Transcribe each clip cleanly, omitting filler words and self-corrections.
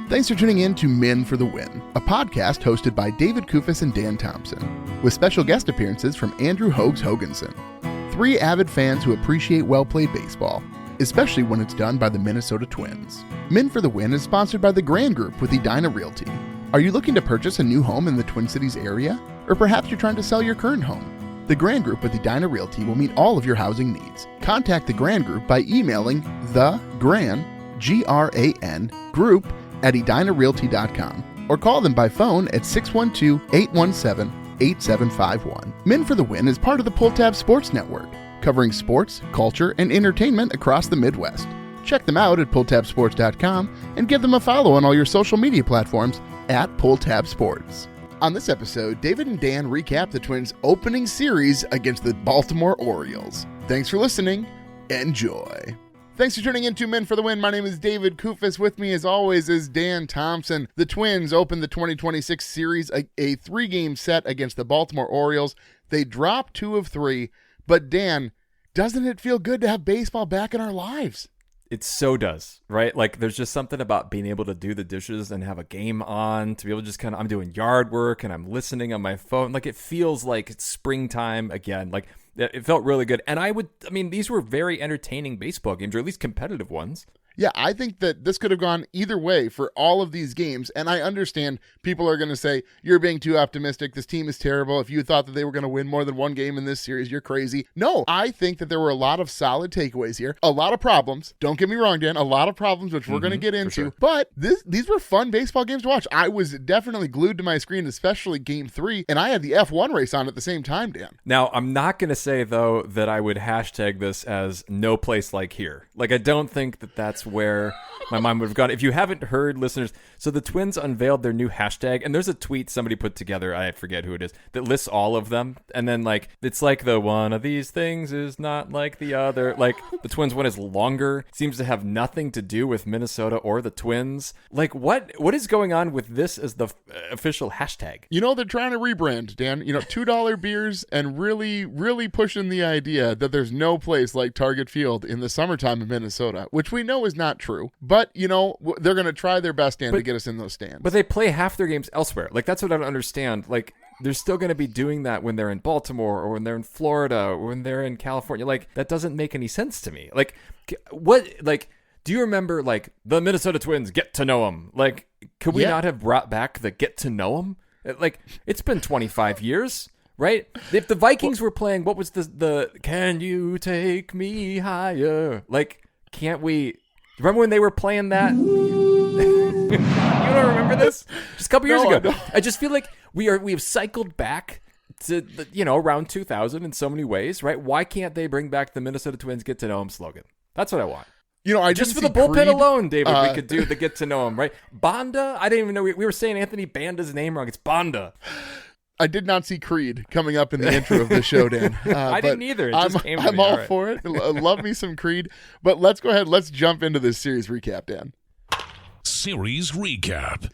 Thanks for tuning in to Men for the Win, a podcast hosted by David Kufis and Dan Thompson, with special guest appearances from Andrew Hoges Hoganson, three avid fans who appreciate well-played baseball, especially when it's done by the Minnesota Twins. Men for the Win is sponsored by the Grand Group with Edina Realty. Are you looking to purchase a new home in the Twin Cities area? Or perhaps you're trying to sell your current home? The Grand Group with Edina Realty will meet all of your housing needs. Contact the Grand Group by emailing thegran, G-R-A-N, group at edinarealty.com or call them by phone at 612-817-8751. Men for the Win is part of the Pulltab Sports Network, covering sports, culture, and entertainment across the Midwest. Check them out at pulltabsports.com and give them a follow on all your social media platforms at Pulltab Sports. On this episode, David and Dan recap the Twins' opening series against the Baltimore Orioles. Thanks for listening. Enjoy. Thanks for tuning in to Men for the Win. My name is David Kufis. With me, as always, is Dan Thompson. The Twins opened the 2026 series, a three-game set against the Baltimore Orioles. They dropped 2 of 3, but Dan, doesn't it feel good to have baseball back in our lives? It so does, right? Like, there's just something about being able to do the dishes and have a game on, to be able to just I'm doing yard work and I'm listening on my phone. Like, it feels like it's springtime again. Like, it felt really good. And these were very entertaining baseball games, or at least competitive ones. Yeah, I think that this could have gone either way for all of these games, and I understand people are going to say, you're being too optimistic, this team is terrible, if you thought that they were going to win more than one game in this series, you're crazy. No, I think that there were a lot of solid takeaways here, a lot of problems, don't get me wrong, Dan, a lot of problems, which we're going to get into, sure. But these were fun baseball games to watch. I was definitely glued to my screen, especially Game 3, and I had the F1 race on at the same time, Dan. Now, I'm not going to say, though, that I would hashtag this as no place like here. Like, I don't think that that's where my mind would have gone. If you haven't heard, listeners, so the Twins unveiled their new hashtag, and there's a tweet somebody put together, I forget who it is, that lists all of them, and then it's like the one of these things is not like the other. Like, the Twins one is longer, seems to have nothing to do with Minnesota or the Twins. Like, what is going on with this as the official hashtag? You know, they're trying to rebrand, Dan. You know, $2 beers and really, really pushing the idea that there's no place like Target Field in the summertime in Minnesota, which we know is not true. But, you know, they're going to try their best, Dan, to get us in those stands. But they play half their games elsewhere. Like, that's what I don't understand. Like, they're still going to be doing that when they're in Baltimore or when they're in Florida or when they're in California. Like, that doesn't make any sense to me. Like, do you remember, like, the Minnesota Twins, get to know them? Like, could we not have brought back the get to know them? Like, it's been 25 years. Right? If the Vikings were playing, what was the can you take me higher? Like, can't we... Remember when they were playing that? You don't remember this? Just a couple years ago. I just feel like we have cycled back to around 2000 in so many ways, right? Why can't they bring back the Minnesota Twins get to know him slogan? That's what I want. You know, just for the bullpen alone, David, we could do the get to know him, right? Banda? I didn't even know we were saying Anthony Banda's name wrong. It's Banda. I did not see Creed coming up in the intro of the show, Dan. I didn't either. I'm all for it. Love me some Creed. But let's go ahead. Let's jump into this series recap, Dan. Series recap.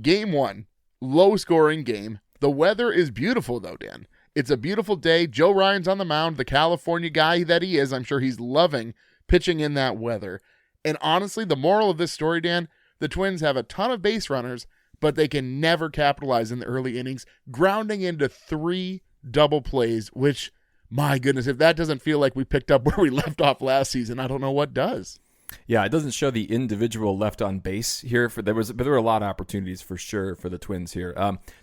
Game 1, low-scoring game. The weather is beautiful, though, Dan. It's a beautiful day. Joe Ryan's on the mound, the California guy that he is. I'm sure he's loving pitching in that weather. And honestly, the moral of this story, Dan, the Twins have a ton of base runners, but they can never capitalize in the early innings, grounding into 3 double plays, which, my goodness, if that doesn't feel like we picked up where we left off last season, I don't know what does. Yeah, it doesn't show the individual left on base here. But there were a lot of opportunities for sure for the Twins here.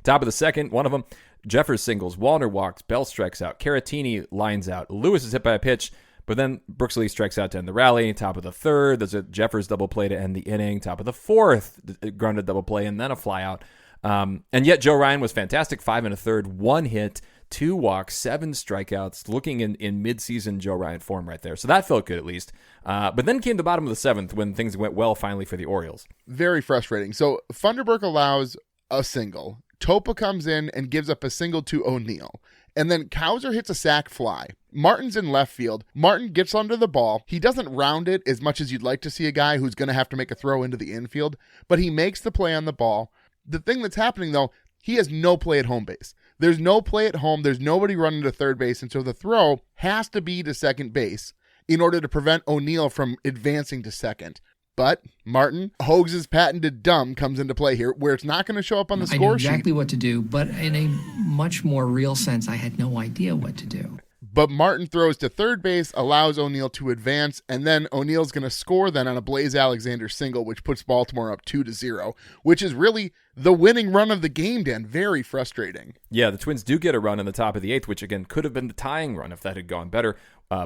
Top of the second, one of them, Jeffers singles, Wallner walks, Bell strikes out, Caratini lines out, Lewis is hit by a pitch, but then Brooks Lee strikes out to end the rally. Top of the third, there's a Jeffers double play to end the inning. Top of the fourth, grounded double play, and then a fly out. And yet Joe Ryan was fantastic, 5 1/3, 1 hit, 2 walks, 7 strikeouts, looking in mid-season Joe Ryan form right there. So that felt good at least. But then came the bottom of the 7th when things went well finally for the Orioles. Very frustrating. So Funderburk allows a single. Topa comes in and gives up a single to O'Neill. And then Cowser hits a sac fly. Martin's in left field. Martin gets under the ball. He doesn't round it as much as you'd like to see a guy who's going to have to make a throw into the infield, but he makes the play on the ball. The thing that's happening, though, he has no play at home base. There's no play at home. There's nobody running to third base, and so the throw has to be to second base in order to prevent O'Neill from advancing to second. But, Martin, Hoges' patented dumb comes into play here, where it's not going to show up on the I score knew exactly sheet. what to do, but in a much more real sense, I had no idea what to do. But Martin throws to third base, allows O'Neill to advance, and then O'Neill's going to score then on a Blaze Alexander single, which puts Baltimore up 2-0, which is really the winning run of the game, Dan. Very frustrating. Yeah, the Twins do get a run in the top of the eighth, which again could have been the tying run if that had gone better.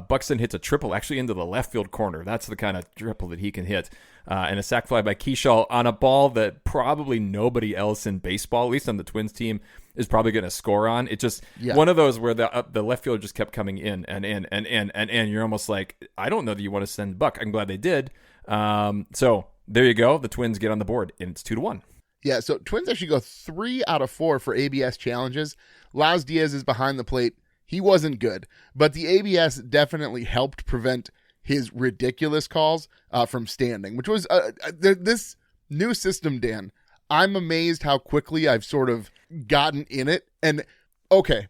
Buxton hits a triple actually into the left field corner. That's the kind of triple that he can hit. And a sac fly by Keyshaw on a ball that probably nobody else in baseball, at least on the Twins team, is probably going to score on. It's just one of those where the left fielder just kept coming in and in and in and in. You're almost like, I don't know that you want to send Buck. I'm glad they did. So there you go. The Twins get on the board, and it's 2-1. Yeah, so Twins actually go 3 out of 4 for ABS challenges. Laz Diaz is behind the plate. He wasn't good, but the ABS definitely helped prevent his ridiculous calls from standing, which was this new system, Dan. I'm amazed how quickly I've sort of gotten in it. And, okay,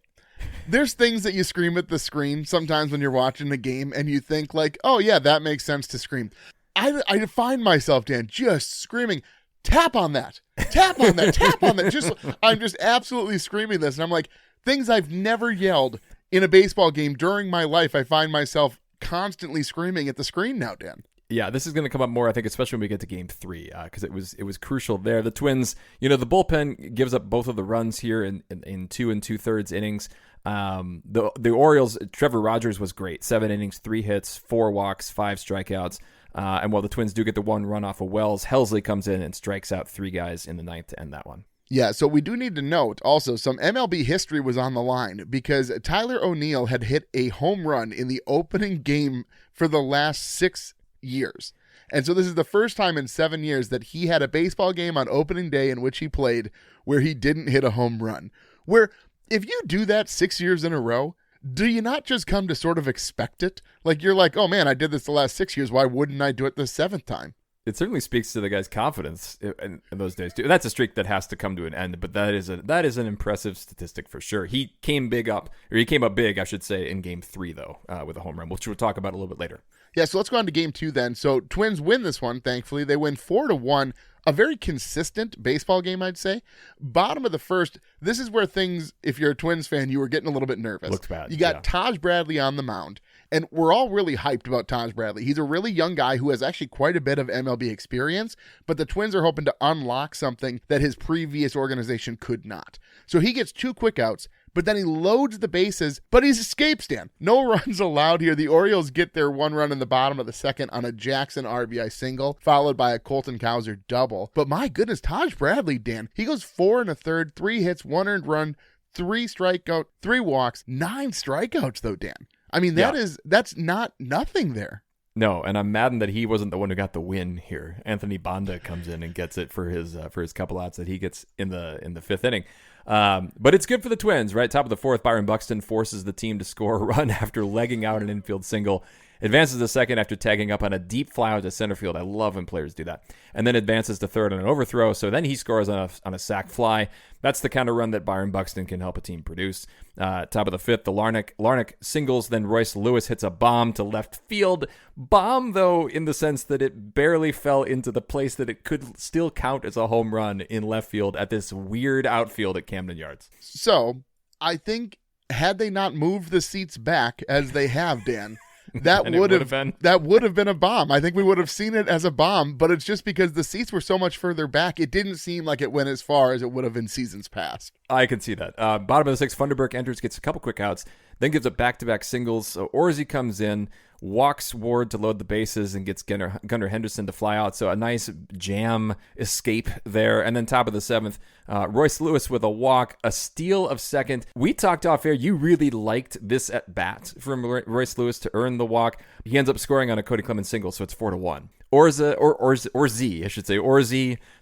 there's things that you scream at the screen sometimes when you're watching a game and you think like, oh, yeah, that makes sense to scream. I find myself, Dan, just screaming, tap on that, tap on that, tap on that. I'm just absolutely screaming this. And I'm like, things I've never yelled in a baseball game during my life, I find myself constantly screaming at the screen now, Dan. Yeah, this is going to come up more, I think, especially when we get to game 3, because it was crucial there. The Twins, the bullpen gives up both of the runs here in 2 2/3 innings. The Orioles, Trevor Rogers was great. 7 innings, 3 hits, 4 walks, 5 strikeouts. And while the Twins do get the 1 run off of Wells, Helsley comes in and strikes out 3 guys in the 9th to end that one. Yeah, so we do need to note also some MLB history was on the line because Tyler O'Neill had hit a home run in the opening game for the last 6 years. And so this is the first time in 7 years that he had a baseball game on opening day in which he played where he didn't hit a home run. Where if you do that 6 years in a row, do you not just come to sort of expect it? Like you're like, oh man, I did this the last 6 years. Why wouldn't I do it the 7th time? It certainly speaks to the guy's confidence in those days too. That's a streak that has to come to an end, but that is an impressive statistic for sure. He came up big, I should say, in game 3 though, with a home run, which we'll talk about a little bit later. Yeah, so let's go on to game 2 then. So Twins win this one, thankfully. They win 4-1. A very consistent baseball game, I'd say. Bottom of the first, this is where things, if you're a Twins fan, you were getting a little bit nervous. Looks bad. You got Taj Bradley on the mound, and we're all really hyped about Taj Bradley. He's a really young guy who has actually quite a bit of MLB experience, but the Twins are hoping to unlock something that his previous organization could not. So he gets 2 quick outs, but then he loads the bases, but he's escapes, Dan. No runs allowed here. The Orioles get their 1 run in the bottom of the second on a Jackson RBI single, followed by a Colton Cowser double. But my goodness, Taj Bradley, Dan, he goes 4 1/3, 3 hits, 1 earned run, 3 strikeout, 3 walks, 9 strikeouts though, Dan. I mean, that's not nothing there. No, and I'm maddened that he wasn't the one who got the win here. Anthony Banda comes in and gets it for his couple outs that he gets in the 5th inning. But it's good for the Twins, right? Top of the 4th, Byron Buxton forces the team to score a run after legging out an infield single. Advances to second after tagging up on a deep fly out to center field. I love when players do that. And then advances to third on an overthrow. So then he scores on a sac fly. That's the kind of run that Byron Buxton can help a team produce. Top of the 5th, the Larnach singles. Then Royce Lewis hits a bomb to left field. Bomb, though, in the sense that it barely fell into the place that it could still count as a home run in left field at this weird outfield at Camden Yards. So I think had they not moved the seats back as they have, Dan, that would have been a bomb. I think we would have seen it as a bomb, but it's just because the seats were so much further back, it didn't seem like it went as far as it would have in seasons past. I can see that. Bottom of the 6th, Funderburk enters, gets a couple quick outs, then gives up back-to-back singles. So Orsi comes in, walks Ward to load the bases, and gets Gunnar Henderson to fly out. So a nice jam escape there. And then top of the 7th, Royce Lewis with a walk, a steal of second. We talked off air. You really liked this at bat from Royce Lewis to earn the walk. He ends up scoring on a Cody Clemens single, so it's 4-1. Orzi,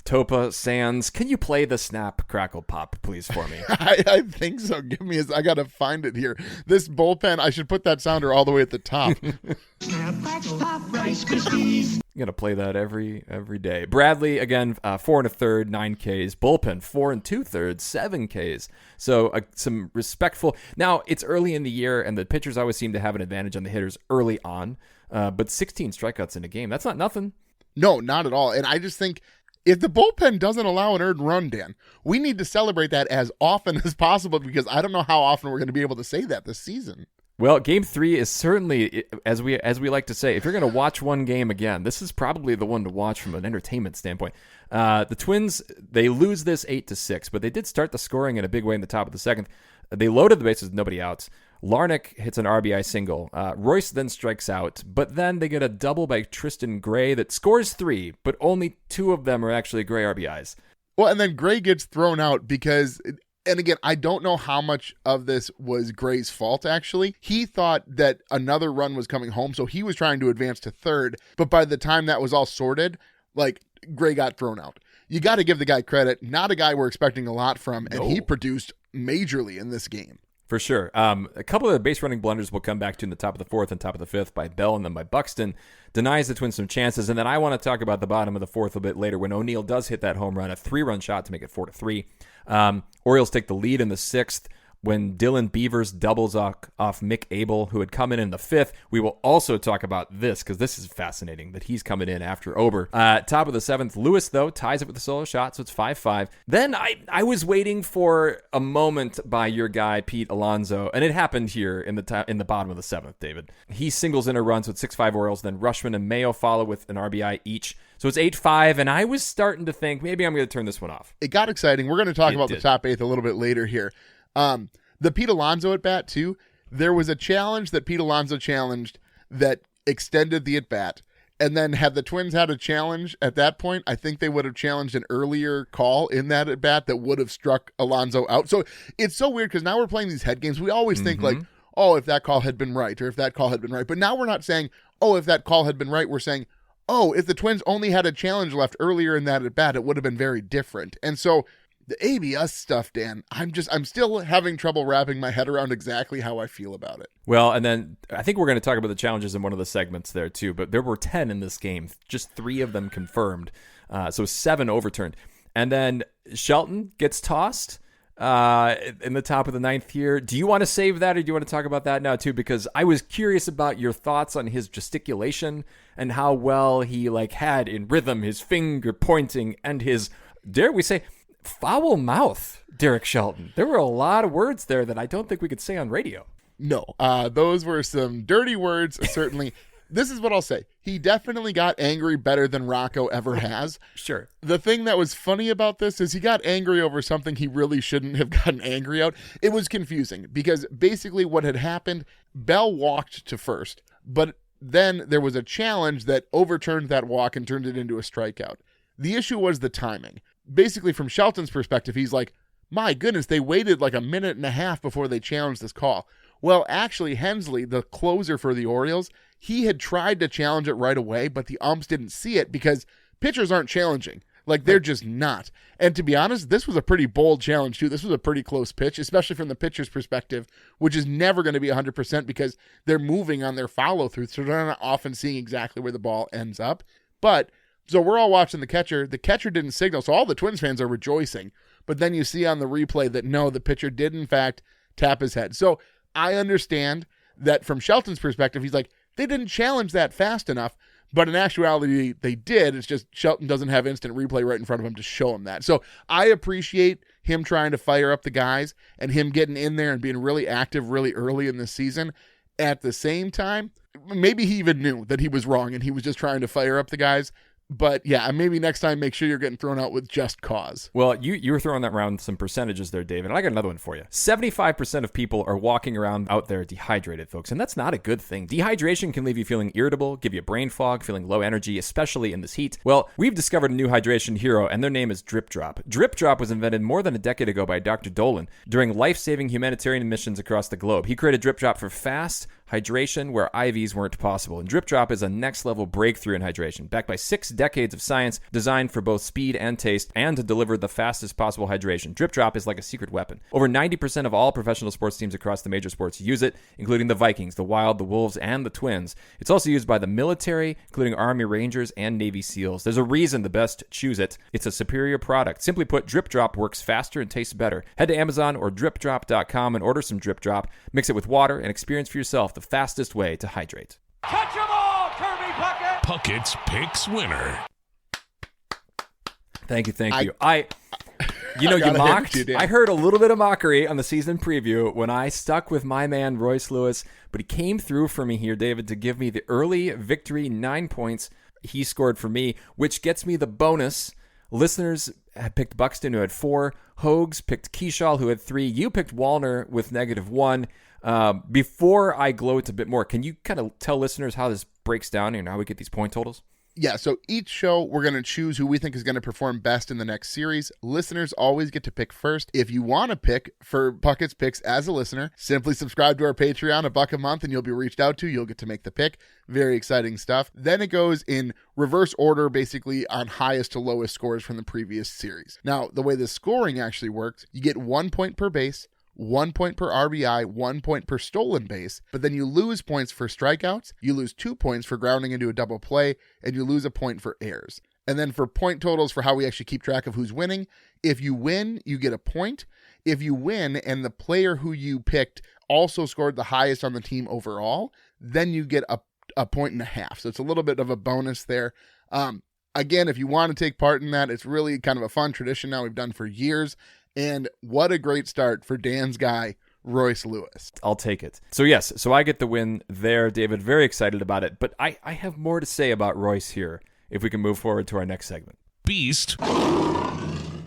Topa, Sands. Can you play the snap, crackle, pop, please, for me? I think so. I got to find it here. This bullpen, I should put that sounder all the way at the top. Snap, crackle, pop, Rice Krispies. I'm going to play that every day. Bradley, again, 4 1/3, 9 Ks. Bullpen, 4 2/3, 7 Ks. So some respectful. Now, it's early in the year, and the pitchers always seem to have an advantage on the hitters early on. But 16 strikeouts in a game, that's not nothing. No, not at all. And I just think if the bullpen doesn't allow an earned run, Dan, we need to celebrate that as often as possible, because I don't know how often we're going to be able to say that this season. Well, Game 3 is certainly, as we like to say, if you're going to watch one game again, this is probably the one to watch from an entertainment standpoint. The Twins, they lose this 8-6, but they did start the scoring in a big way in the top of the second. They loaded the bases with nobody outs. Larnach hits an RBI single. Royce then strikes out, but then they get a double by Tristan Gray that scores 3, but only 2 of them are actually Gray RBIs. Well, and then Gray gets thrown out because, and again, I don't know how much of this was Gray's fault, actually. He thought that another run was coming home, so he was trying to advance to third, but by the time that was all sorted, Gray got thrown out. You got to give the guy credit, not a guy we're expecting a lot from, and he produced majorly in this game. For sure. A couple of the base running blunders we'll come back to in the top of the fourth and top of the fifth by Bell and then by Buxton denies the Twins some chances. And then I want to talk about the bottom of the fourth a bit later when O'Neill does hit that home run, a 3-run shot to make it 4-3. Orioles take the lead in the sixth when Dylan Beavers doubles off Mick Abel, who had come in the fifth. We will also talk about this because this is fascinating that he's coming in after Ober. Top of the seventh, Lewis, though, ties it with a solo shot, so it's 5-5. Then I was waiting for a moment by your guy, Pete Alonso, and it happened here in the bottom of the seventh, David. He singles in a run, so it's 6-5 Orioles. Then Rushman and Mayo follow with an RBI each. So it's 8-5, and I was starting to think maybe I'm going to turn this one off. It got exciting. We're going to talk about the top eighth a little bit later here. The Pete Alonso at bat, too, there was a challenge that Pete Alonso challenged that extended the at bat. And then had the Twins had a challenge at that point, I think they would have challenged an earlier call in that at bat that would have struck Alonso out. So it's so weird because now we're playing these head games. We always think oh, if that call had been right or if that call had been right. But now we're not saying, oh, if that call had been right. We're saying, oh, if the Twins only had a challenge left earlier in that at bat, it would have been very different. And so the ABS stuff, Dan, I'm still having trouble wrapping my head around exactly how I feel about it. Well, and then I think we're going to talk about the challenges in one of the segments there too, but there were 10 in this game, just 3 of them confirmed. So 7 overturned. And then Shelton gets tossed in the top of the ninth here. Do you want to save that or do you want to talk about that now too? Because I was curious about your thoughts on his gesticulation and how well he had in rhythm, his finger pointing and his, dare we say, foul mouth, Derek Shelton. There were a lot of words there that I don't think we could say on radio. No, those were some dirty words, certainly. This is what I'll say. He definitely got angry better than Rocco ever has. Sure. The thing that was funny about this is he got angry over something he really shouldn't have gotten angry out. It was confusing because basically what had happened, Bell walked to first, but then there was a challenge that overturned that walk and turned it into a strikeout. The issue was the timing. Basically, from Shelton's perspective, he's like, my goodness, they waited like a minute and a half before they challenged this call. Well, actually, Hensley, the closer for the Orioles, he had tried to challenge it right away, but the umps didn't see it because pitchers aren't challenging. They're just not. And to be honest, this was a pretty bold challenge, too. This was a pretty close pitch, especially from the pitcher's perspective, which is never going to be 100% because they're moving on their follow-through, so they're not often seeing exactly where the ball ends up. But so we're all watching the catcher. The catcher didn't signal, so all the Twins fans are rejoicing. But then you see on the replay that, no, the pitcher did, in fact, tap his head. So I understand that from Shelton's perspective, he's like, they didn't challenge that fast enough. But in actuality, they did. It's just Shelton doesn't have instant replay right in front of him to show him that. So I appreciate him trying to fire up the guys and him getting in there and being really active really early in the season. At the same time, maybe he even knew that he was wrong and he was just trying to fire up the guys. But yeah, maybe next time make sure you're getting thrown out with just cause. Well, you were throwing that around some percentages there, David. I got another one for you. 75% of people are walking around out there dehydrated, folks, and that's not a good thing. Dehydration can leave you feeling irritable, give you brain fog, feeling low energy, especially in this heat. Well, we've discovered a new hydration hero, and their name is Drip Drop. Drip Drop was invented more than a decade ago by Dr. Dolan during life-saving humanitarian missions across the globe. He created Drip Drop for fast hydration where IVs weren't possible. And Drip Drop is a next-level breakthrough in hydration, backed by 6 decades of science, designed for both speed and taste, and to deliver the fastest possible hydration. Drip Drop is like a secret weapon. Over 90% of all professional sports teams across the major sports use it, including the Vikings, the Wild, the Wolves, and the Twins. It's also used by the military, including Army Rangers and Navy SEALs. There's a reason the best choose it. It's a superior product. Simply put, Drip Drop works faster and tastes better. Head to Amazon or dripdrop.com and order some Drip Drop. Mix it with water and experience for yourself the fastest way to hydrate. Catch 'em all, Kirby Puckett! Puckett's Picks winner. Thank you. You gotta mocked. hit you, Dan. I heard a little bit of mockery on the season preview when I stuck with my man, Royce Lewis, but he came through for me here, David, to give me the early victory, 9 points he scored for me, which gets me the bonus. Listeners had picked Buxton, who had 4. Hoges picked Keyshaw, who had 3. You picked Wallner with -1. Before I gloat a bit more, can you kind of tell listeners how this breaks down and how we get these point totals? Yeah, so each show, we're going to choose who we think is going to perform best in the next series. Listeners always get to pick first. If you want to pick for Puckett's Picks as a listener, simply subscribe to our Patreon, $1 a month, and you'll be reached out to. You'll get to make the pick. Very exciting stuff. Then it goes in reverse order, basically on highest to lowest scores from the previous series. Now, the way the scoring actually works, you get 1 point per base, 1 point per RBI, 1 point per stolen base, but then you lose points for strikeouts, you lose 2 points for grounding into a double play, and you lose a point for errors. And then for point totals for how we actually keep track of who's winning, if you win, you get a point. If you win and the player who you picked also scored the highest on the team overall, then you get a 1.5 points. So it's a little bit of a bonus there. Again, if you want to take part in that, it's really kind of a fun tradition now we've done for years. And what a great start for Dan's guy, Royce Lewis. I'll take it. So I get the win there, David. Very excited about it. But I have more to say about Royce here if we can move forward to our next segment. Beast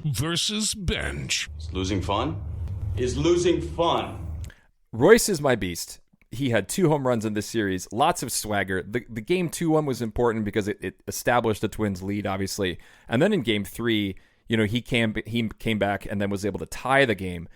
versus Bench. Is losing fun? Is losing fun? Royce is my beast. He had 2 home runs in this series, lots of swagger. The game 2-1 was important because it established the Twins' lead, obviously. And then in game 3, he came back and then was able to tie the game.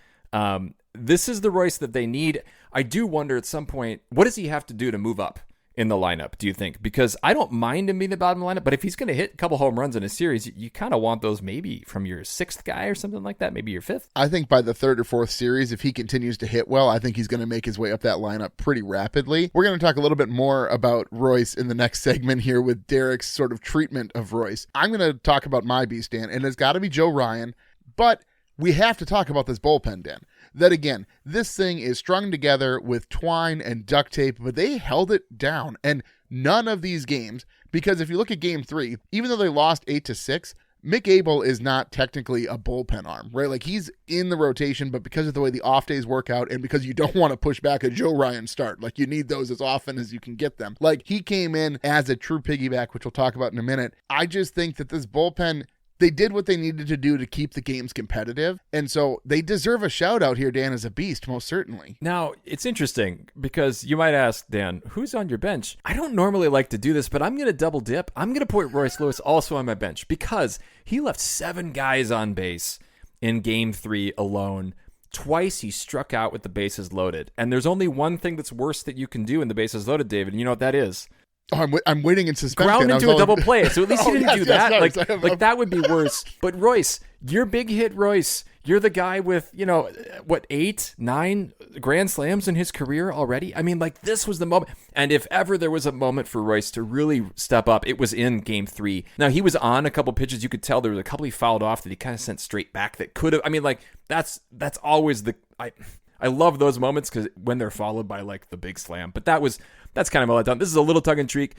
This is the Royce that they need. I do wonder at some point, what does he have to do to move up in the lineup, do you think? Because I don't mind him being the bottom lineup, but if he's going to hit a couple home runs in a series, you kind of want those maybe from your 6th guy or something like that, maybe your 5th. I think by the 3rd or 4th series, if he continues to hit well, I think he's going to make his way up that lineup pretty rapidly. We're going to talk a little bit more about Royce in the next segment here with Derek's sort of treatment of Royce. I'm going to talk about my beast, Dan, and it's got to be Joe Ryan, but we have to talk about this bullpen, Dan. That again, this thing is strung together with twine and duct tape, but they held it down. And none of these games, because if you look at game 3, even though they lost 8-6, Ober-Abel is not technically a bullpen arm, right? Like he's in the rotation, but because of the way the off days work out and because you don't want to push back a Joe Ryan start, like you need those as often as you can get them. Like he came in as a true piggyback, which we'll talk about in a minute. I just think that this bullpen, they did what they needed to do to keep the games competitive. And so they deserve a shout out here, Dan, as a beast, most certainly. Now, it's interesting because you might ask, Dan, who's on your bench? I don't normally like to do this, but I'm going to double dip. I'm going to put Royce Lewis also on my bench because he left 7 guys on base in game 3 alone. Twice he struck out with the bases loaded. And there's only one thing that's worse that you can do in the bases loaded, David, and you know what that is? Oh, I'm waiting in suspense. Ground into a double play. So at least he didn't do that. Yes, like that would be worse. But Royce, you're big hit Royce. You're the guy with, 8, 9 grand slams in his career already. I mean, like this was the moment. And if ever there was a moment for Royce to really step up, it was in game 3. Now he was on a couple pitches. You could tell there was a couple he fouled off that he kind of sent straight back that could have. I mean, like that's always I love those moments because when they're followed by like the big slam. But that's kind of all I've done. This is a little tongue in cheek,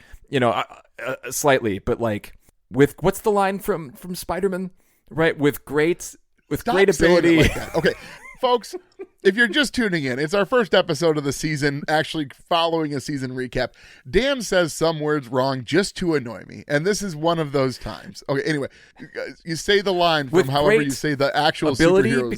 slightly, but like with what's the line from Spider-Man, right? With great ability. Like that. Okay, folks, if you're just tuning in, it's our first episode of the season, actually following a season recap. Dan says some words wrong just to annoy me, and this is one of those times. Okay, anyway, you say the line from however you say the actual ability superheroes.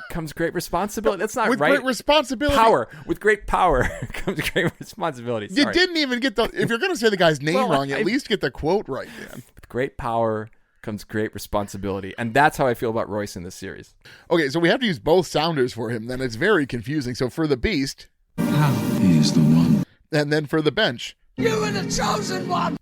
becomes great responsibility. That's not with right. With great responsibility. With great power comes great responsibility. Sorry. You didn't even get if you're going to say the guy's name wrong, at least get the quote right, Dan. With great power comes great responsibility. And that's how I feel about Royce in this series. Okay, so we have to use both sounders for him, then it's very confusing. So for the beast, he's the one. And then for the bench, You were the chosen one.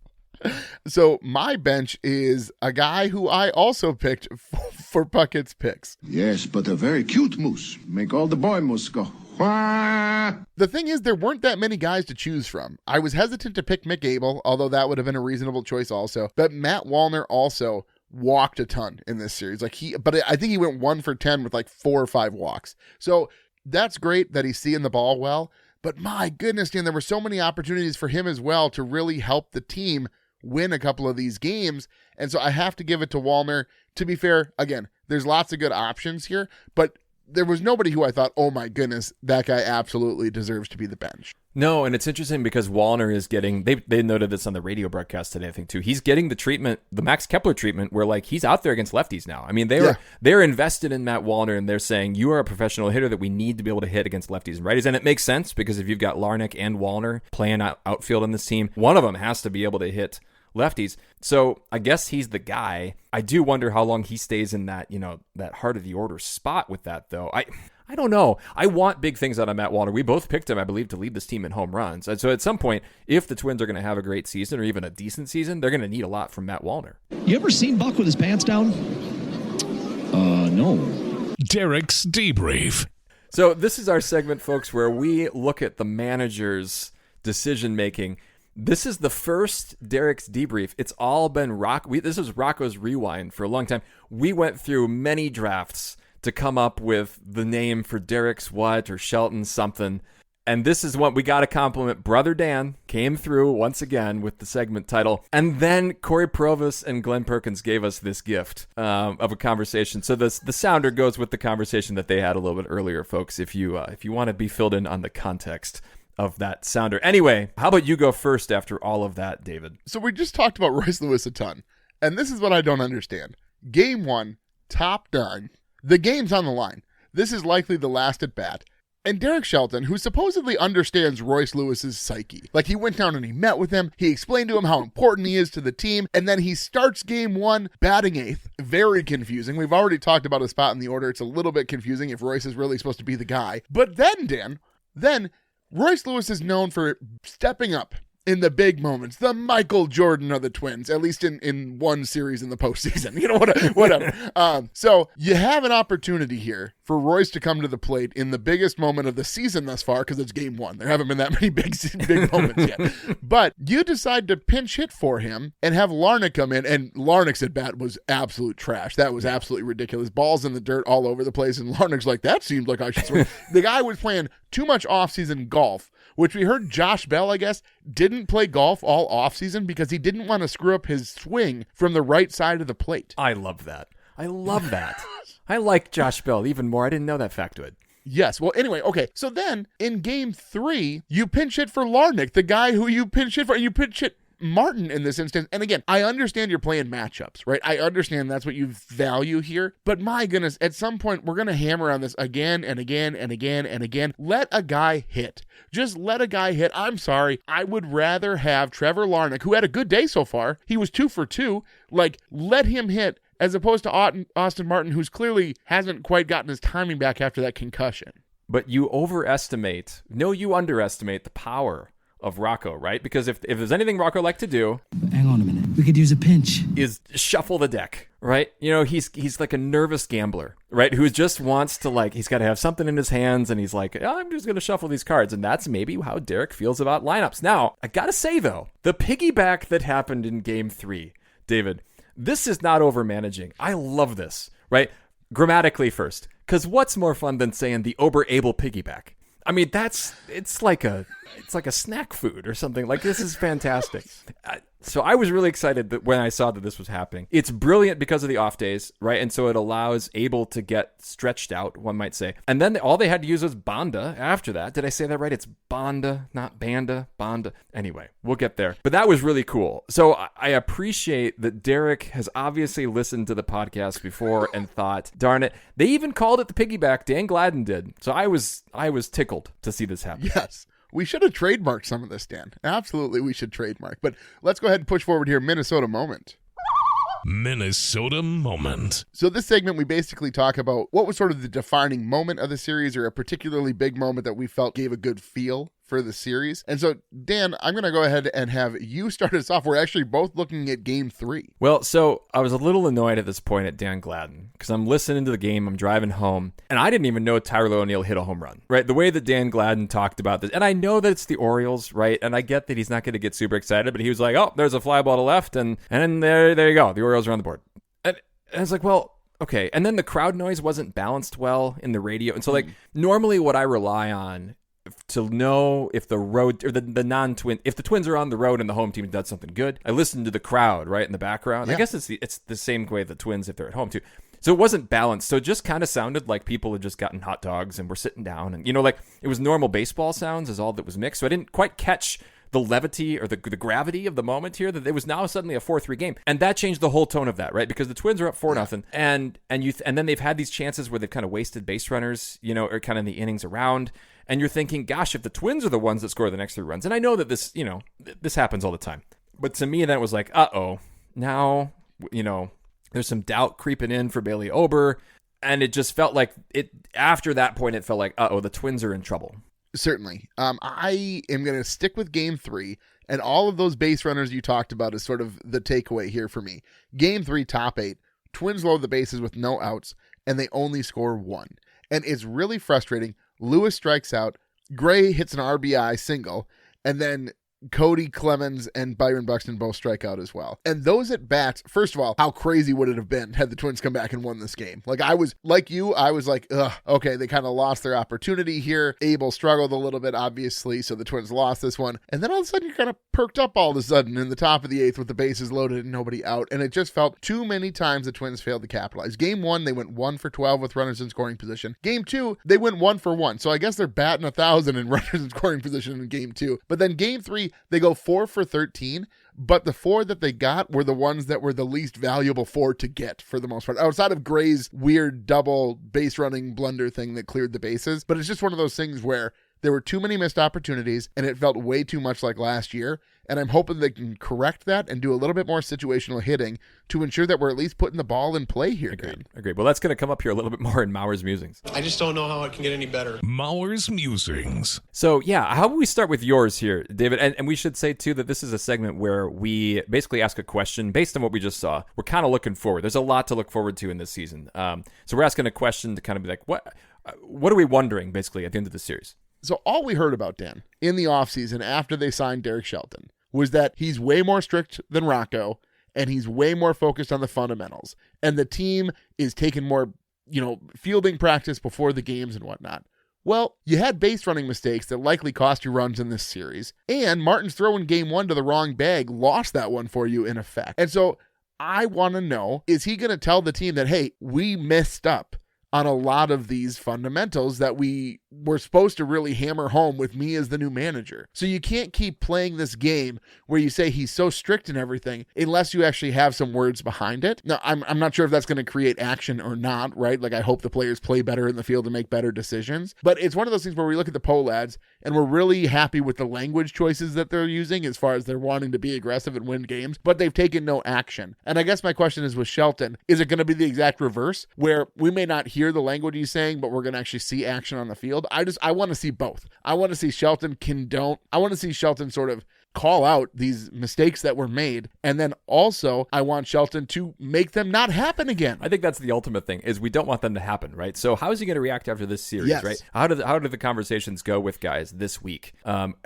So my bench is a guy who I also picked for Puckett's picks. Yes, but a very cute moose. Make all the boy moose go, wah! The thing is, there weren't that many guys to choose from. I was hesitant to pick Ober-Abel, although that would have been a reasonable choice also. But Matt Wallner also walked a ton in this series. But I think he went 1 for 10 with like 4 or 5 walks. So that's great that he's seeing the ball well. But my goodness, Dan, there were so many opportunities for him as well to really help the team win a couple of these games. And so I have to give it to Wallner. To be fair, again, there's lots of good options here, but there was nobody who I thought, oh my goodness, that guy absolutely deserves to be the bench. No, and it's interesting because Wallner is getting, they noted this on the radio broadcast today, I think, too. He's getting the treatment, the Max Kepler treatment, where, like, he's out there against lefties now. I mean, they're invested in Matt Wallner, and they're saying, you are a professional hitter that we need to be able to hit against lefties and righties. And it makes sense because if you've got Larnach and Wallner playing outfield on this team, one of them has to be able to hit lefties. So I guess he's the guy. I do wonder how long he stays in that, that heart of the order spot with that, though. I don't know. I want big things out of Matt Wallner. We both picked him, I believe, to lead this team in home runs. And so at some point, if the Twins are going to have a great season or even a decent season, they're going to need a lot from Matt Wallner. You ever seen Buck with his pants down? No. Derek's Debrief. So this is our segment, folks, where we look at the manager's decision-making. This is the first Derek's Debrief. It's all been this is Rocco's Rewind for a long time. We went through many drafts to come up with the name for Derek's what or Shelton something. And this is what we got to compliment. Brother Dan came through once again with the segment title. And then Corey Provis and Glenn Perkins gave us this gift of a conversation. So the sounder goes with the conversation that they had a little bit earlier, folks, if you want to be filled in on the context of that sounder. Anyway, how about you go first after all of that, David? So we just talked about Royce Lewis a ton. And this is what I don't understand. Game 1, top 9. The game's on the line. This is likely the last at bat. And Derek Shelton, who supposedly understands Royce Lewis's psyche, like he went down and he met with him, he explained to him how important he is to the team, and then he starts game 1 batting 8th. Very confusing. We've already talked about his spot in the order. It's a little bit confusing if Royce is really supposed to be the guy. But then, Dan, Royce Lewis is known for stepping up in the big moments, the Michael Jordan of the Twins, at least in one series in the postseason, whatever. So you have an opportunity here for Royce to come to the plate in the biggest moment of the season thus far, because it's game 1. There haven't been that many big moments yet. But you decide to pinch hit for him and have Larnach come in, and Larnach's at bat was absolute trash. That was absolutely ridiculous. Balls in the dirt all over the place, and Larnach's like, that seems like I should swing. The guy was playing too much offseason golf, which we heard Josh Bell, I guess, didn't play golf all offseason because he didn't want to screw up his swing from the right side of the plate. I love that. I like Josh Bell even more. I didn't know that factoid. Yes. Well, anyway, okay. So then in game 3, you pinch hit for Larnach, the guy who you pinch hit for, and you pinch hit Martin in this instance. And again, I understand you're playing matchups, right? I understand that's what you value here. But my goodness, at some point, we're going to hammer on this again and again and again and again. Let a guy hit. Just let a guy hit. I'm sorry. I would rather have Trevor Larnach, who had a good day so far. He was 2 for 2. Like, let him hit, as opposed to Austin Martin, who's clearly hasn't quite gotten his timing back after that concussion. But you underestimate the power of Rocco, right? Because if there's anything Rocco liked to do, Hang on a minute. We could use a pinch. is shuffle the deck, right? He's like a nervous gambler, right? Who just wants to, he's got to have something in his hands, and he's like, I'm just going to shuffle these cards. And that's maybe how Derek feels about lineups. Now, I got to say, though, the piggyback that happened in game 3, David, this is not over managing. I love this, right? Grammatically first, because what's more fun than saying the Ober-Abel piggyback? I mean, it's like a snack food or something. Like, this is fantastic. So I was really excited that when I saw that this was happening. It's brilliant because of the off days, right? And so it allows Abel to get stretched out, one might say. And then all they had to use was Banda after that. Did I say that right? It's Banda, not Banda, Banda. Anyway, we'll get there. But that was really cool. So I appreciate that Derek has obviously listened to the podcast before and thought, darn it. They even called it the piggyback. Dan Gladden did. So I was tickled to see this happen. Yes. We should have trademarked some of this, Dan. Absolutely, we should trademark. But let's go ahead and push forward here. Minnesota Moment. Minnesota Moment. So this segment, we basically talk about what was sort of the defining moment of the series, or a particularly big moment that we felt gave a good feel for the series. And so, Dan, I'm going to go ahead and have you start us off. We're actually both looking at game 3. Well, so I was a little annoyed at this point at Dan Gladden because I'm listening to the game, I'm driving home, and I didn't even know Tyler O'Neill hit a home run, right? The way that Dan Gladden talked about this, and I know that it's the Orioles, right? And I get that he's not going to get super excited, but he was like, oh, there's a fly ball to left, and then there you go. The Orioles are on the board. And I was like, well, okay. And then the crowd noise wasn't balanced well in the radio. And so, normally what I rely on to know if the road or the non-twin, if the Twins are on the road and the home team does something good. I listened to the crowd right in the background. Yeah. I guess it's the same way the Twins if they're at home too. So it wasn't balanced. So it just kind of sounded like people had just gotten hot dogs and were sitting down, and like it was normal baseball sounds is all that was mixed. So I didn't quite catch the levity or the gravity of the moment here, that it was now suddenly a 4-3 game. And that changed the whole tone of that, right? Because the Twins are up 4-0, and then they've had these chances where they've kind of wasted base runners, or kind of the innings around. And you're thinking, gosh, if the Twins are the ones that score the next 3 runs, and I know that this, this happens all the time. But to me, then it was like, now, there's some doubt creeping in for Bailey Ober. And it just felt like after that point, it felt like, the Twins are in trouble. Certainly. I am going to stick with Game 3, and all of those base runners you talked about is sort of the takeaway here for me. Game 3, top 8, Twins load the bases with no outs, and they only score 1. And it's really frustrating. Lewis strikes out, Gray hits an RBI single, and then Cody Clemens and Byron Buxton both strike out as well. And those at bats, first of all, how crazy would it have been had the Twins come back and won this game? Like I was like, okay, they kind of lost their opportunity here. Abel struggled a little bit, obviously, so the Twins lost this one. And then all of a sudden you're kind of perked up all of a sudden in the top of the 8th with the bases loaded and nobody out. And it just felt too many times the Twins failed to capitalize. Game 1, they went 1 for 12 with runners in scoring position. Game 2, they went 1 for 1. So I guess they're batting 1,000 in runners in scoring position in Game 2. But then Game 3, they go 4 for 13, but the 4 that they got were the ones that were the least valuable 4 to get for the most part, outside of Gray's weird double base running blunder thing that cleared the bases. But it's just one of those things where there were too many missed opportunities, and it felt way too much like last year. And I'm hoping they can correct that and do a little bit more situational hitting to ensure that we're at least putting the ball in play here. Agreed. Well, that's going to come up here a little bit more in Maurer's Musings. I just don't know how it can get any better. Maurer's Musings. So, how about we start with yours here, David? And we should say, too, that this is a segment where we basically ask a question based on what we just saw. We're kind of looking forward. There's a lot to look forward to in this season. So we're asking a question to kind of be like, what are we wondering, basically, at the end of the series? So all we heard about, Dan, in the offseason after they signed Derek Shelton was that he's way more strict than Rocco, and he's way more focused on the fundamentals. And the team is taking more, fielding practice before the games and whatnot. Well, you had base running mistakes that likely cost you runs in this series. And Martin's throw in Game 1 to the wrong bag lost that one for you in effect. And so I want to know, is he going to tell the team that, hey, we messed up on a lot of these fundamentals that we were supposed to really hammer home with me as the new manager? So you can't keep playing this game where you say he's so strict and everything unless you actually have some words behind it. Now, I'm not sure if that's going to create action or not, right? Like, I hope the players play better in the field and make better decisions. But it's one of those things where we look at the poll ads and we're really happy with the language choices that they're using as far as they're wanting to be aggressive and win games, but they've taken no action. And I guess my question is with Shelton, is it going to be the exact reverse where we may not hear the language he's saying, but we're going to actually see action on the field? I want to see both. I want to see Shelton I want to see Shelton sort of call out these mistakes that were made, and then also I want Shelton to make them not happen again. I think that's the ultimate thing, is we don't want them to happen, right? So how is he going to react after this series, Yes. right? How did the conversations go with guys this week?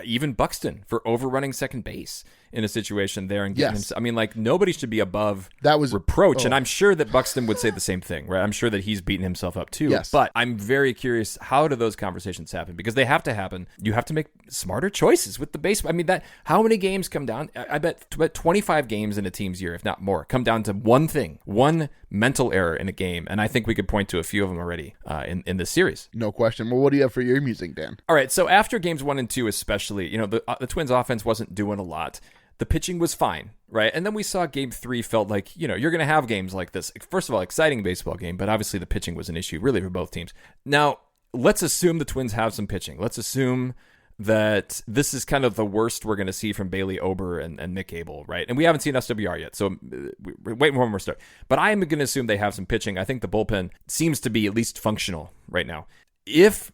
Even Buxton for overrunning second base in a situation there and getting Yes. him. I mean, like, nobody should be above That was reproach, and I'm sure that Buxton would say the same thing, right? I'm sure that he's beating himself up too. Yes. But I'm very curious, how do those conversations happen? Because they have to happen. You have to make smarter choices with the base. I mean, how many games come down? I bet 25 games in a team's year, if not more, come down to one thing, one mental error in a game, and I think we could point to a few of them already in this series. No question. Well, what do you have for your musing, Dan? All right, so after games 1 and 2 especially, the Twins offense wasn't doing a lot. The pitching was fine, right? And then we saw Game 3 felt like, you're going to have games like this. First of all, exciting baseball game, but obviously the pitching was an issue really for both teams. Now, let's assume the Twins have some pitching. Let's assume that this is kind of the worst we're going to see from Bailey Ober and Mick Abel, right? And we haven't seen SWR yet, so we're waiting for one more start. But I'm going to assume they have some pitching. I think the bullpen seems to be at least functional right now. If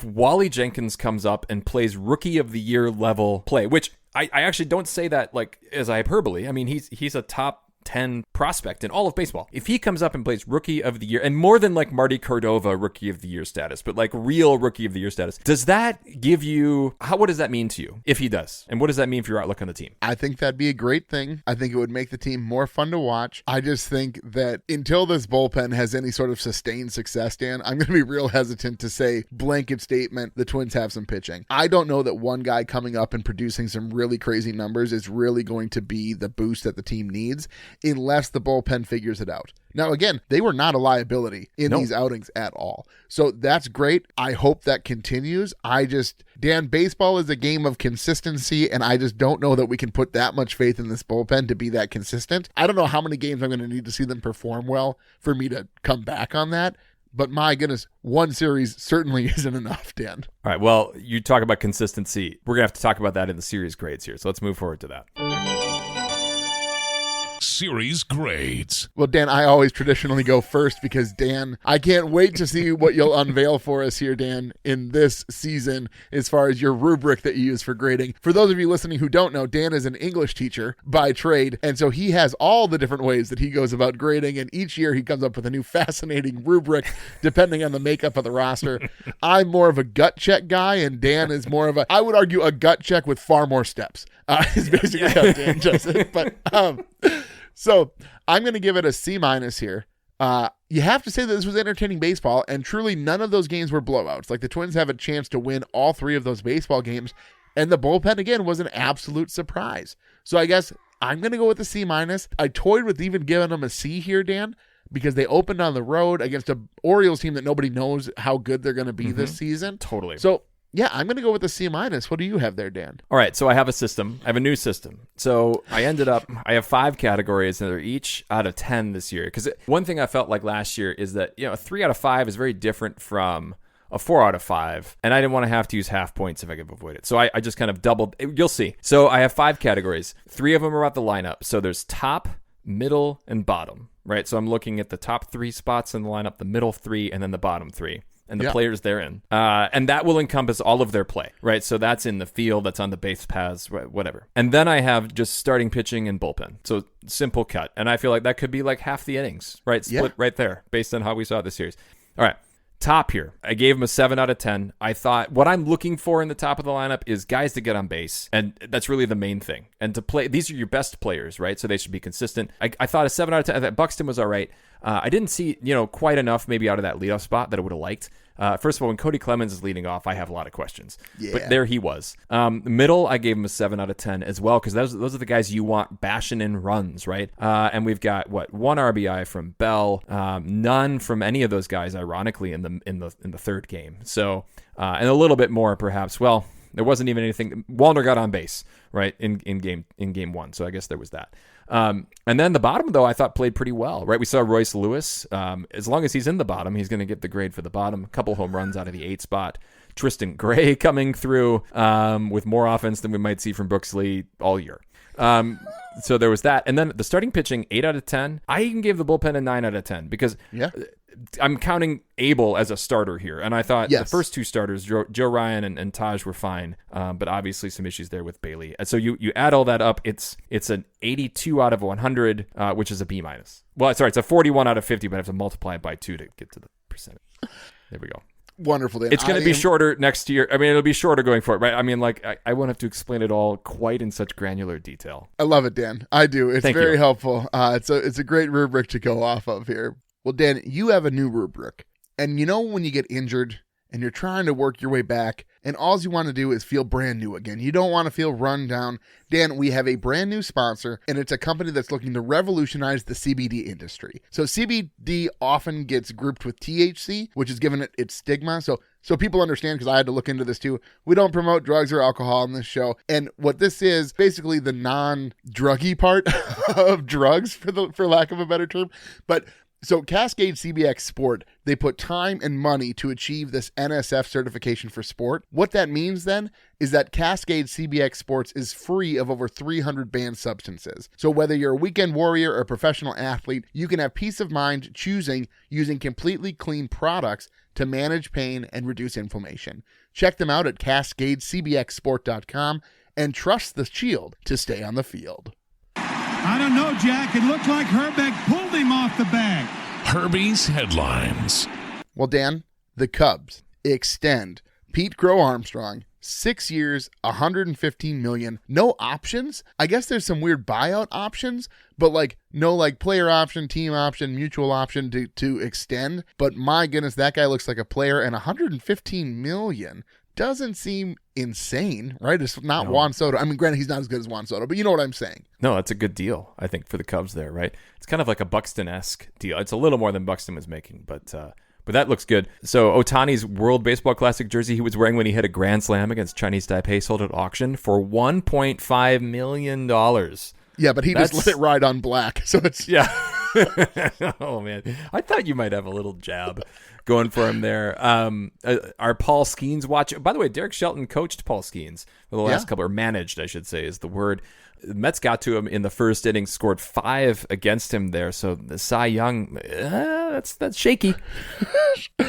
Wally Jenkins comes up and plays Rookie of the Year level play, which I actually don't say that like as hyperbole. I mean, he's a top 10 prospect in all of baseball. If he comes up and plays Rookie of the Year, and more than like Marty Cordova Rookie of the Year status, but like real Rookie of the Year status, does that give you, what does that mean to you if he does? And what does that mean for your outlook on the team? I think that'd be a great thing. I think it would make the team more fun to watch. I just think that until this bullpen has any sort of sustained success, Dan, I'm going to be real hesitant to say blanket statement, the Twins have some pitching. I don't know that one guy coming up and producing some really crazy numbers is really going to be the boost that the team needs unless the bullpen figures it out. Now, again, they were not a liability in these outings at all. So that's great. I hope that continues. Dan, baseball is a game of consistency, and I just don't know that we can put that much faith in this bullpen to be that consistent. I don't know how many games I'm going to need to see them perform well for me to come back on that. But my goodness, one series certainly isn't enough, Dan. All right, well, you talk about consistency. We're going to have to talk about that in the series grades here. So let's move forward to that. Series grades. Well, Dan, I always traditionally go first because, Dan, I can't wait to see what you'll unveil for us here, Dan, in this season as far as your rubric that you use for grading. For those of you listening who don't know, Dan is an English teacher by trade, and so he has all the different ways that he goes about grading, and each year he comes up with a new fascinating rubric depending on the makeup of the roster. I'm more of a gut check guy, and Dan is more of I would argue, a gut check with far more steps. Is basically how Dan does it. But, so I'm going to give it a C- here. You have to say that this was entertaining baseball, and truly none of those games were blowouts. Like, the Twins have a chance to win all 3 of those baseball games, and the bullpen, again, was an absolute surprise. So I guess I'm going to go with a C-. I toyed with even giving them a C here, Dan, because they opened on the road against a Orioles team that nobody knows how good they're going to be this season. Totally. So yeah, I'm going to go with a C-. What do you have there, Dan? All right, so I have a system. I have a new system. So I have 5 categories, and they're each out of 10 this year. Because one thing I felt like last year is that, a 3 out of 5 is very different from a 4 out of 5, and I didn't want to have to use half points if I could avoid it. So I just kind of doubled. You'll see. So I have 5 categories. 3 of them are about the lineup. So there's top, middle, and bottom, right? So I'm looking at the top 3 spots in the lineup, the middle 3, and then the bottom 3. And the players they're in. And that will encompass all of their play, right? So that's in the field, that's on the base paths, whatever. And then I have just starting pitching and bullpen. So simple cut. And I feel like that could be like half the innings, right? Split right there based on how we saw this series. All right. Top here. I gave him a 7 out of 10. I thought what I'm looking for in the top of the lineup is guys to get on base. And that's really the main thing. And to play, these are your best players, right? So they should be consistent. I thought a 7 out of 10. I thought Buxton was all right. I didn't see, quite enough maybe out of that leadoff spot that I would have liked. First of all, when Cody Clemens is leading off, I have a lot of questions. Yeah. But there he was. Middle, I gave him a 7 out of 10 as well, because those are the guys you want bashing in runs, right? And we've got 1 RBI from Bell, none from any of those guys, ironically, in the third game. So, and a little bit more perhaps. Well, there wasn't even anything. Wallner got on base, right, in game 1. So I guess there was that. And then the bottom, though, I thought played pretty well, right? We saw Royce Lewis. As long as he's in the bottom, he's going to get the grade for the bottom. A couple home runs out of the 8 spot. Tristan Gray coming through with more offense than we might see from Brooksley all year. So there was that. And then the starting pitching, 8 out of 10. I even gave the bullpen a 9 out of 10 because I'm counting Abel as a starter here. And I thought the first 2 starters, Joe Ryan and Taj, were fine. But obviously some issues there with Bailey. And so you add all that up, it's an 82 out of 100, which is a B-. Well, sorry, it's a 41 out of 50, but I have to multiply it by 2 to get to the percentage. There we go. Wonderful, Dan. It's going to be shorter next year. I mean, it'll be shorter going forward, right? I mean, like, I won't have to explain it all quite in such granular detail. I love it, Dan. I do. It's very helpful. It's a great rubric to go off of here. Well, Dan, you have a new rubric. And when you get injured and you're trying to work your way back and all you want to do is feel brand new again. You don't want to feel run down. Dan, we have a brand new sponsor, and it's a company that's looking to revolutionize the CBD industry. So CBD often gets grouped with THC, which has given it its stigma. So people understand, because I had to look into this too. We don't promote drugs or alcohol on this show. And what this is, basically the non-druggy part of drugs, for lack of a better term. So Cascade CBX Sport, they put time and money to achieve this NSF certification for sport. What that means then is that Cascade CBX Sports is free of over 300 banned substances. So whether you're a weekend warrior or a professional athlete, you can have peace of mind choosing using completely clean products to manage pain and reduce inflammation. Check them out at CascadeCBXsport.com and trust the Shield to stay on the field. I don't know, Jack. It looked like Herbeck pulled him off the bag. Herbie's headlines. Well, Dan, the Cubs extend Pete Crow Armstrong 6 years, $115 million. No options. I guess there's some weird buyout options, but no player option, team option, mutual option to extend. But my goodness, that guy looks like a player, and $115 million doesn't seem insane, right? It's not Juan Soto. I mean, granted, he's not as good as Juan Soto, but you know what I'm saying. No, that's a good deal, I think, for the Cubs there, right? It's kind of like a Buxton-esque deal. It's a little more than Buxton was making, but that looks good. So Ohtani's World Baseball Classic jersey he was wearing when he hit a grand slam against Chinese Taipei sold at auction for $1.5 million. Yeah, but just let it ride on black. So it's... Yeah. Oh, man. I thought you might have a little jab going for him there. Our Paul Skeens watch. By the way, Derek Shelton coached Paul Skeens for the last couple, or managed, I should say, is the word. The Mets got to him in the first inning, scored 5 against him there. So the Cy Young, that's shaky.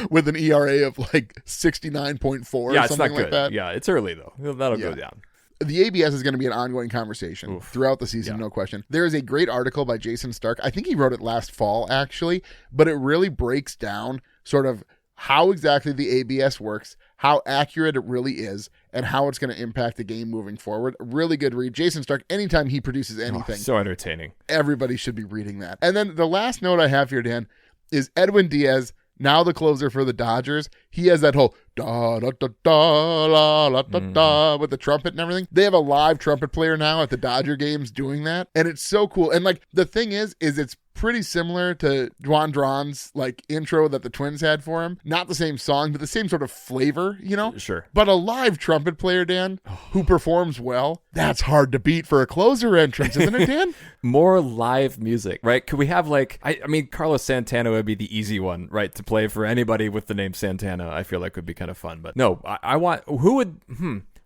With an ERA of 69.4 or something like that. Yeah, it's early, though. That'll go down. The ABS is going to be an ongoing conversation throughout the season, no question. There is a great article by Jason Stark. I think he wrote it last fall, actually, but it really breaks down sort of how exactly the ABS works, how accurate it really is, and how it's going to impact the game moving forward. Really good read. Jason Stark, anytime he produces anything. So entertaining. Everybody should be reading that. And then the last note I have here, Dan, is Edwin Diaz, now the closer for the Dodgers. He has that whole da-da-da-da-la-la-da-da with the trumpet and everything. They have a live trumpet player now at the Dodger games doing that. And it's so cool. And the thing is it's pretty similar to Juan Dron's intro that the Twins had for him. Not the same song, but the same sort of flavor, Sure. But a live trumpet player, Dan, who performs well, that's hard to beat for a closer entrance, isn't it, Dan? More live music, right? Could we have I mean, Carlos Santana would be the easy one, right, to play for anybody with the name Santana. I feel like would be kind of fun. But no, I want, who would,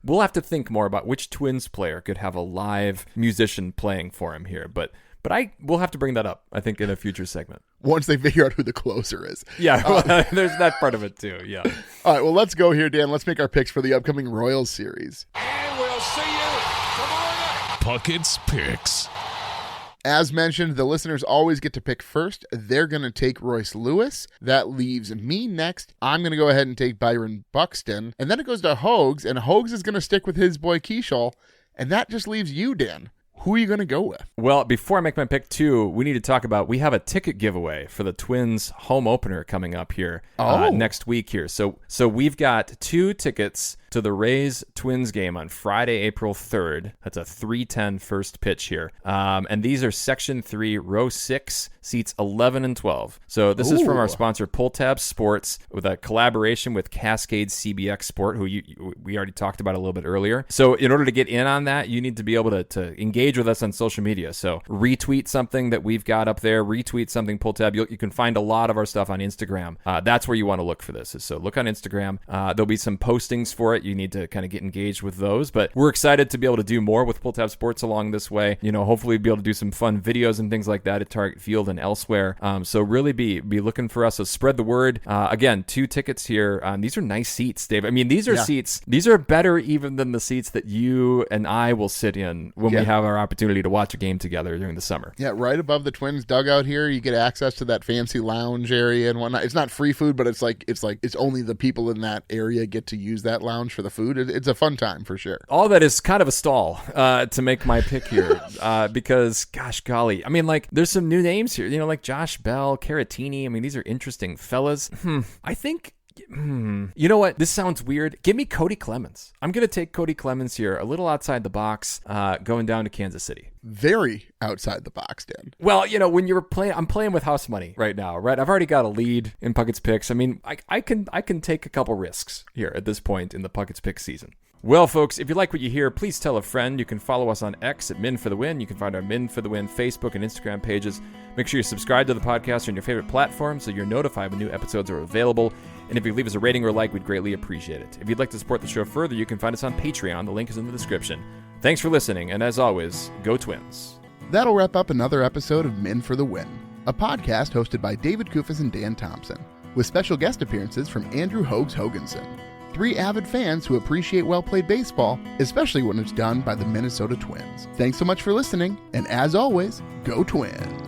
we'll have to think more about which Twins player could have a live musician playing for him here. But we'll have to bring that up, I think, in a future segment. Once they figure out who the closer is. Yeah, there's that part of it too, yeah. All right, well, let's go here, Dan. Let's make our picks for the upcoming Royals series. And we'll see you tomorrow night. Puckett's Picks. As mentioned, the listeners always get to pick first. They're going to take Royce Lewis. That leaves me next. I'm going to go ahead and take Byron Buxton. And then it goes to Hoges, and Hoges is going to stick with his boy Keishall. And that just leaves you, Dan. Who are you going to go with? Well, before I make my pick too, we need to talk about, we have a ticket giveaway for the Twins home opener coming up here next week here. So we've got 2 tickets to the Rays Twins game on Friday, April 3rd. That's a 3:10 first pitch here. And these are Section 3, Row 6, seats 11 and 12. So this is from our sponsor, Pulltab Sports, with a collaboration with Cascade CBX Sport, who we already talked about a little bit earlier. So in order to get in on that, you need to be able to engage with us on social media. So retweet something that we've got up there, retweet something Pulltab. You can find a lot of our stuff on Instagram. That's where you want to look for this. So look on Instagram. There'll be some postings for it. You need to kind of get engaged with those, but we're excited to be able to do more with Pulltab Sports along this way. Hopefully be able to do some fun videos and things like that at Target Field and elsewhere. So really be looking for us. So spread the word. Again, 2 tickets here. These are nice seats, Dave. I mean, these are seats. These are better even than the seats that you and I will sit in when we have our opportunity to watch a game together during the summer. Yeah, right above the Twins dugout here, you get access to that fancy lounge area and whatnot. It's not free food, but it's only the people in that area get to use that lounge for the food. It's a fun time for sure. All that is kind of a stall to make my pick here because, gosh golly, I mean, there's some new names here, like Josh Bell, Caratini. I mean, these are interesting fellas. I think, you know what? This sounds weird. Give me Cody Clemens. I'm going to take Cody Clemens here, a little outside the box, going down to Kansas City. Very outside the box, Dan. Well, when you're playing, I'm playing with house money right now, right? I've already got a lead in Puckett's Picks. I mean, I can take a couple risks here at this point in the Puckett's Picks season. Well, folks, if you like what you hear, please tell a friend. You can follow us on X at Min for the Win. You can find our Min for the Win Facebook and Instagram pages. Make sure you subscribe to the podcast on your favorite platform so you're notified when new episodes are available. And if you leave us a rating or like, we'd greatly appreciate it. If you'd like to support the show further, you can find us on Patreon. The link is in the description. Thanks for listening, and as always, go Twins. That'll wrap up another episode of Min for the Win, a podcast hosted by David Kufis and Dan Thompson, with special guest appearances from Andrew Hoges Hoganson. 3 avid fans who appreciate well-played baseball, especially when it's done by the Minnesota Twins. Thanks so much for listening, and as always, go Twins!